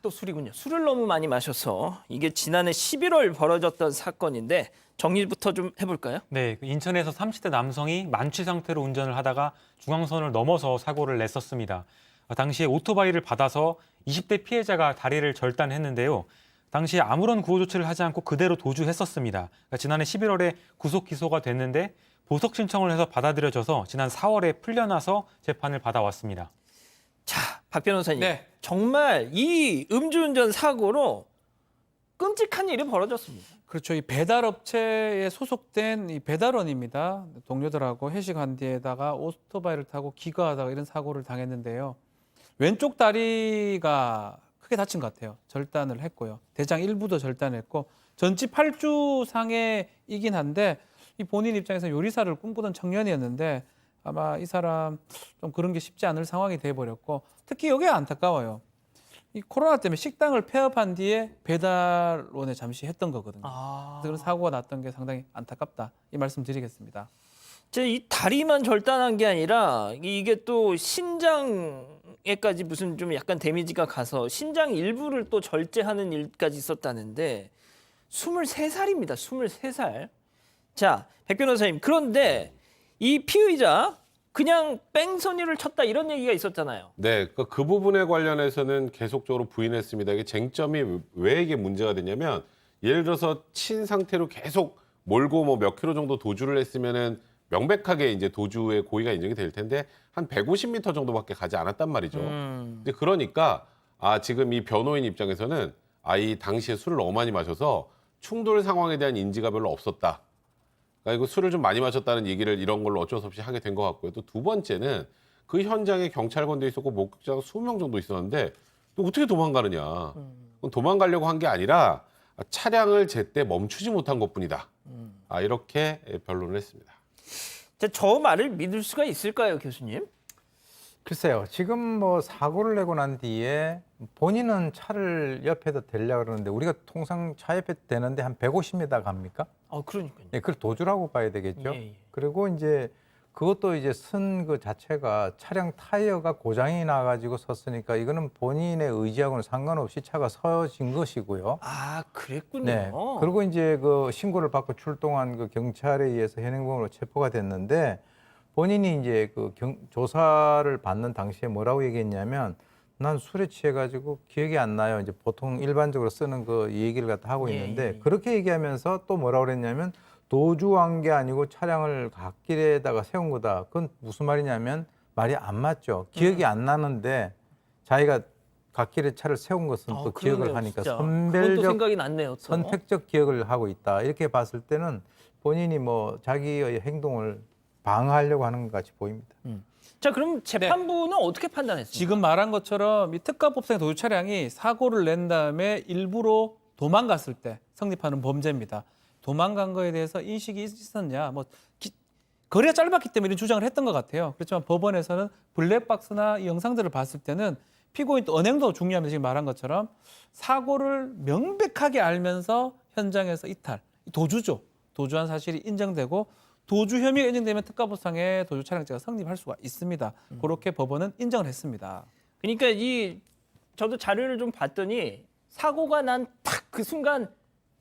또 술이군요. 술을 너무 많이 마셔서 이게 지난해 11월 벌어졌던 사건인데 정리부터 좀 해볼까요? 네, 인천에서 30대 남성이 만취 상태로 운전을 하다가 중앙선을 넘어서 사고를 냈었습니다. 당시에 오토바이를 받아서 20대 피해자가 다리를 절단했는데요. 당시에 아무런 구호 조치를 하지 않고 그대로 도주했었습니다. 지난해 11월에 구속 기소가 됐는데 보석 신청을 해서 받아들여져서 지난 4월에 풀려나서 재판을 받아왔습니다. 자, 박 변호사님. 네. 정말 이 음주운전 사고로 끔찍한 일이 벌어졌습니다. 그렇죠. 이 배달업체에 소속된 이 배달원입니다. 동료들하고 회식한 뒤에다가 오토바이를 타고 기거하다가 이런 사고를 당했는데요. 왼쪽 다리가 크게 다친 것 같아요. 절단을 했고요. 대장 일부도 절단했고 전치 8주 상해이긴 한데 이 본인 입장에서 요리사를 꿈꾸던 청년이었는데 아마 이 사람 좀 그런 게 쉽지 않을 상황이 돼버렸고 특히 이게 안타까워요. 이 코로나 때문에 식당을 폐업한 뒤에 배달원에 잠시 했던 거거든요. 그래서 그런 사고가 났던 게 상당히 안타깝다. 이 말씀 드리겠습니다. 이 다리만 절단한 게 아니라 이게 또 신장에까지 무슨 좀 약간 데미지가 가서 신장 일부를 또 절제하는 일까지 있었다는데 23살입니다. 23살. 자, 백 변호사님. 그런데 이 피의자 그냥 뺑소니를 쳤다 이런 얘기가 있었잖아요. 네, 그 부분에 관련해서는 계속적으로 부인했습니다. 이게 쟁점이 왜 이게 문제가 되냐면 예를 들어서 친 상태로 계속 몰고 뭐 몇 킬로 정도 도주를 했으면은 명백하게 이제 도주의 고의가 인정이 될 텐데 한 150m 정도밖에 가지 않았단 말이죠. 이제 그러니까 지금 이 변호인 입장에서는 이 당시에 술을 너무 많이 마셔서 충돌 상황에 대한 인지가 별로 없었다. 그러니까 이거 술을 좀 많이 마셨다는 얘기를 이런 걸로 어쩔 수 없이 하게 된 것 같고요. 또 두 번째는 그 현장에 경찰관도 있었고 목격자가 20명 정도 있었는데 또 어떻게 도망가느냐. 그건 도망가려고 한 게 아니라 차량을 제때 멈추지 못한 것뿐이다. 이렇게 변론을 했습니다. 자, 저 말을 믿을 수가 있을까요, 교수님? 글쎄요. 지금 뭐 사고를 내고 난 뒤에 본인은 차를 옆에다 대려고 그러는데 우리가 통상 차 옆에 대는데 한 150m 갑니까? 그러니까요. 예, 그걸 도주라고 봐야 되겠죠. 예. 그리고 이제 그것도 이제 쓴 그 자체가 차량 타이어가 고장이 나가지고 섰으니까 이거는 본인의 의지하고는 상관없이 차가 서진 것이고요. 그랬군요. 네. 그리고 이제 그 신고를 받고 출동한 그 경찰에 의해서 현행범으로 체포가 됐는데 본인이 이제 그 조사를 받는 당시에 뭐라고 얘기했냐면 난 술에 취해가지고 기억이 안 나요. 이제 보통 일반적으로 쓰는 그 얘기를 갖다 하고 있는데 그렇게 얘기하면서 또 뭐라고 그랬냐면 도주한 게 아니고 차량을 갓길에다가 세운 거다. 그건 무슨 말이냐면 말이 안 맞죠. 기억이 안 나는데 자기가 갓길에 차를 세운 것은 또 기억을 하니까 그것도 선별적 생각이 났네요. 또. 선택적 기억을 하고 있다. 이렇게 봤을 때는 본인이 뭐 자기의 행동을 방어하려고 하는 것 같이 보입니다. 자, 그럼 재판부는 어떻게 판단했습니까? 지금 말한 것처럼 이 특가법상의 도주 차량이 사고를 낸 다음에 일부러 도망갔을 때 성립하는 범죄입니다. 도망간 거에 대해서 인식이 있었냐? 거리가 짧았기 때문에 이런 주장을 했던 것 같아요. 그렇지만 법원에서는 블랙박스나 이 영상들을 봤을 때는 피고인 또 언행도 중요합니다. 지금 말한 것처럼 사고를 명백하게 알면서 현장에서 이탈, 도주죠. 도주한 사실이 인정되고 도주 혐의가 인정되면 특가법상의 도주 차량죄가 성립할 수가 있습니다. 그렇게 법원은 인정을 했습니다. 그러니까 저도 자료를 좀 봤더니 사고가 난 딱 그 순간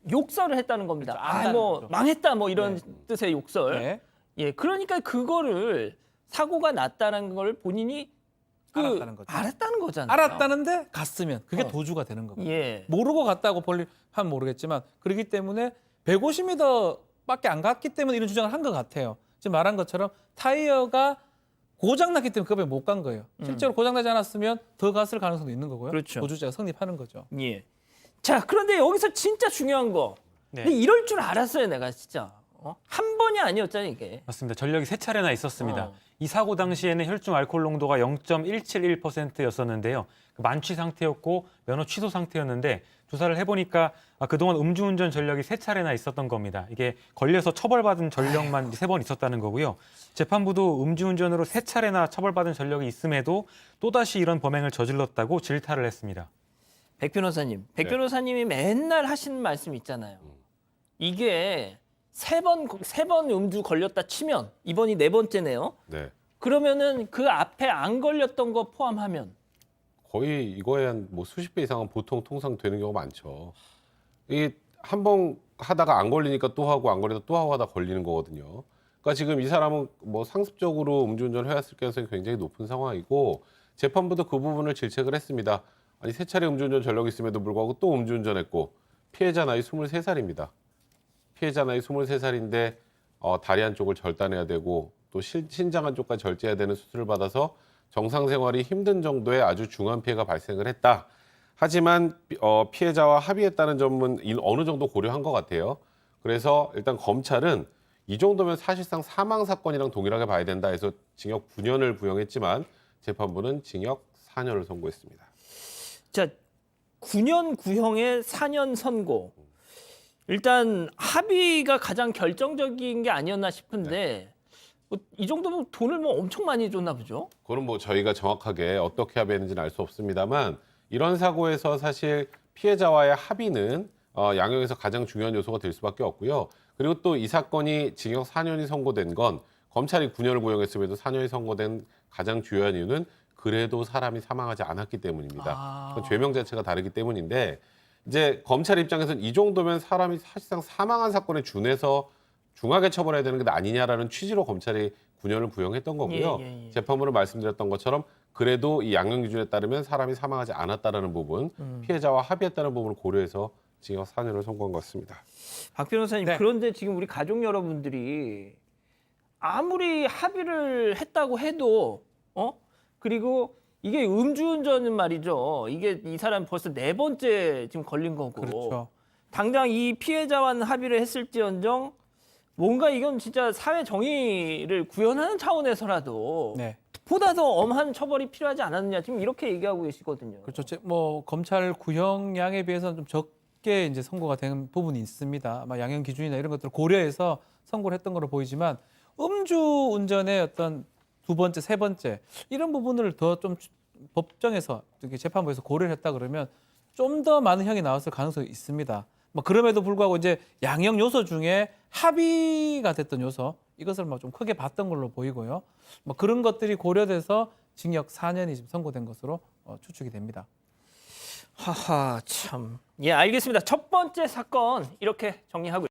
욕설을 했다는 겁니다. 그렇죠. 안다는 거죠. 망했다 뭐 이런 뜻의 욕설. 네. 예, 그러니까 그거를 사고가 났다는 걸 본인이 알았다는 거죠. 알았다는 거잖아요. 알았다는데 갔으면 그게 도주가 되는 거거든요. 예. 모르고 갔다고 하면 모르겠지만 그렇기 때문에 150m밖에 안 갔기 때문에 이런 주장을 한 것 같아요. 지금 말한 것처럼 타이어가 고장났기 때문에 그 법에 못 간 거예요. 실제로 고장나지 않았으면 더 갔을 가능성도 있는 거고요. 그렇죠. 도주죄가 성립하는 거죠. 예. 자, 그런데 여기서 진짜 중요한 거. 네. 근데 이럴 줄 알았어요, 내가 진짜. 한 번이 아니었잖아, 이게. 맞습니다. 전력이 3차례나 있었습니다. 어. 이 사고 당시에는 혈중 알코올 농도가 0.171%였었는데요. 만취 상태였고 면허 취소 상태였는데 조사를 해보니까 그동안 음주운전 전력이 3차례나 있었던 겁니다. 이게 걸려서 처벌받은 전력만 3번 있었다는 거고요. 재판부도 음주운전으로 3차례나 처벌받은 전력이 있음에도 또다시 이런 범행을 저질렀다고 질타를 했습니다. 백 변호사님. 백 네. 변호사님이 맨날 하시는 말씀 있잖아요. 이게 세 번 음주 걸렸다 치면 이번이 4번째네요. 네. 그러면은 그 앞에 안 걸렸던 거 포함하면 거의 이거에 한 뭐 수십 배 이상은 보통 통상 되는 경우가 많죠. 이게 한 번 하다가 안 걸리니까 또 하고 안 걸리다 또 하고 하다 걸리는 거거든요. 그러니까 지금 이 사람은 뭐 상습적으로 음주운전을 해왔을 가능성이 굉장히 높은 상황이고 재판부도 그 부분을 질책을 했습니다. 아니 세 차례 음주운전 전력이 있음에도 불구하고 또 음주운전했고 피해자 나이 23살입니다. 피해자 나이 23살인데 다리 한쪽을 절단해야 되고 또 신장 한쪽까지 절제해야 되는 수술을 받아서 정상 생활이 힘든 정도의 아주 중한 피해가 발생을 했다. 하지만 피해자와 합의했다는 점은 어느 정도 고려한 것 같아요. 그래서 일단 검찰은 이 정도면 사실상 사망 사건이랑 동일하게 봐야 된다 해서 징역 9년을 구형했지만 재판부는 징역 4년을 선고했습니다. 자, 9년 구형에 4년 선고. 일단 합의가 가장 결정적인 게 아니었나 싶은데 뭐이 정도면 돈을 뭐 엄청 많이 줬나 보죠? 그건 뭐 저희가 정확하게 어떻게 합의했는지는 알 수 없습니다만 이런 사고에서 사실 피해자와의 합의는 양형에서 가장 중요한 요소가 될 수밖에 없고요. 그리고 또 이 사건이 징역 4년이 선고된 건 검찰이 9년을 구형했음에도 4년이 선고된 가장 중요한 이유는 그래도 사람이 사망하지 않았기 때문입니다. 그건 죄명 자체가 다르기 때문인데 이제 검찰 입장에서는 이 정도면 사람이 사실상 사망한 사건에 준해서 중하게 처벌해야 되는 게 아니냐라는 취지로 검찰이 9년을 구형했던 거고요. 예. 재판부는 말씀드렸던 것처럼 그래도 이 양형 기준에 따르면 사람이 사망하지 않았다라는 부분, 피해자와 합의했다는 부분을 고려해서 징역 4년을 선고한 것 같습니다. 박 변호사님, 네. 그런데 지금 우리 가족 여러분들이 아무리 합의를 했다고 해도 그리고 이게 음주운전은 말이죠. 이게 이 사람 벌써 4번째 지금 걸린 거고. 그렇죠. 당장 이 피해자와는 합의를 했을지언정 뭔가 이건 진짜 사회 정의를 구현하는 차원에서라도 네. 보다 더 엄한 처벌이 필요하지 않았느냐 지금 이렇게 얘기하고 계시거든요. 그렇죠. 뭐 검찰 구형량에 비해서는 좀 적게 이제 선고가 된 부분이 있습니다. 아마 양형 기준이나 이런 것들을 고려해서 선고를 했던 걸로 보이지만 음주 운전의 어떤 두 번째, 세 번째 이런 부분을 더 좀 법정에서 이렇게 재판부에서 고려를 했다 그러면 좀 더 많은 형이 나왔을 가능성이 있습니다. 뭐 그럼에도 불구하고 이제 양형 요소 중에 합의가 됐던 요소 이것을 뭐 좀 크게 봤던 걸로 보이고요. 뭐 그런 것들이 고려돼서 징역 4년이 지금 선고된 것으로 추측이 됩니다. 하하 참. 예, 알겠습니다. 첫 번째 사건 이렇게 정리하고요.